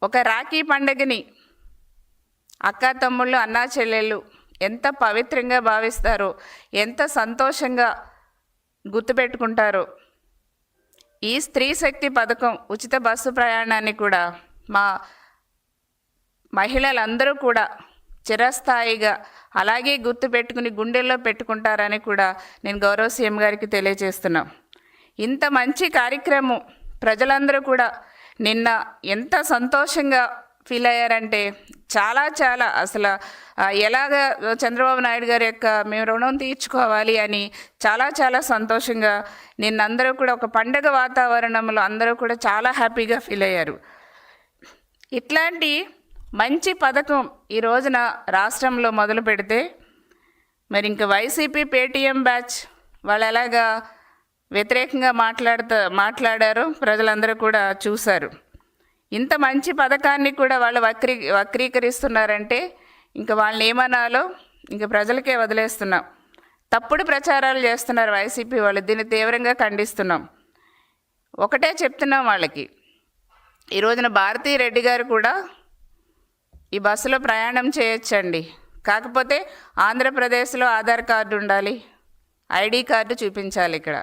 ఒక రాఖీ పండుగని అక్క తమ్ముళ్ళు అన్నా చెల్లెళ్ళు ఎంత పవిత్రంగా భావిస్తారో, ఎంత సంతోషంగా గుర్తుపెట్టుకుంటారో. ఈ స్త్రీ శక్తి పథకం ఉచిత బస్సు ప్రయాణాన్ని కూడా మా మహిళలందరూ కూడా చిరస్థాయిగా అలాగే గుర్తుపెట్టుకుని గుండెల్లో పెట్టుకుంటారని కూడా నేను గౌరవ సీఎం గారికి తెలియజేస్తున్నాం. ఇంత మంచి కార్యక్రమం ప్రజలందరూ కూడా నిన్న ఎంత సంతోషంగా ఫీల్ అయ్యారంటే చాలా అసలు ఎలాగ చంద్రబాబు నాయుడు గారి యొక్క మేము రుణం తీర్చుకోవాలి అని చాలా సంతోషంగా నిన్నందరూ కూడా ఒక పండగ వాతావరణంలో అందరూ కూడా చాలా హ్యాపీగా ఫీల్ అయ్యారు. ఇట్లాంటి మంచి పథకం ఈ రోజున రాష్ట్రంలో మొదలు పెడితే మరి ఇంక వైసీపీ పేటీఎం బ్యాచ్ వాళ్ళు ఎలాగా వ్యతిరేకంగా మాట్లాడారో ప్రజలందరూ కూడా చూశారు. ఇంత మంచి పథకాన్ని కూడా వాళ్ళు వక్రీకరిస్తున్నారంటే ఇంక వాళ్ళని ఏమనాలో ఇంక ప్రజలకే వదిలేస్తున్నాం. తప్పుడు ప్రచారాలు చేస్తున్నారు వైసీపీ వాళ్ళు. దీన్ని తీవ్రంగా ఖండిస్తున్నాం. ఒకటే చెప్తున్నాం వాళ్ళకి, ఈ రోజున భారతీ రెడ్డి గారు కూడా ఈ బస్సులో ప్రయాణం చేయొచ్చండి. కాకపోతే ఆంధ్రప్రదేశ్లో ఆధార్ కార్డు ఉండాలి, ఐడి కార్డు చూపించాలి ఇక్కడ.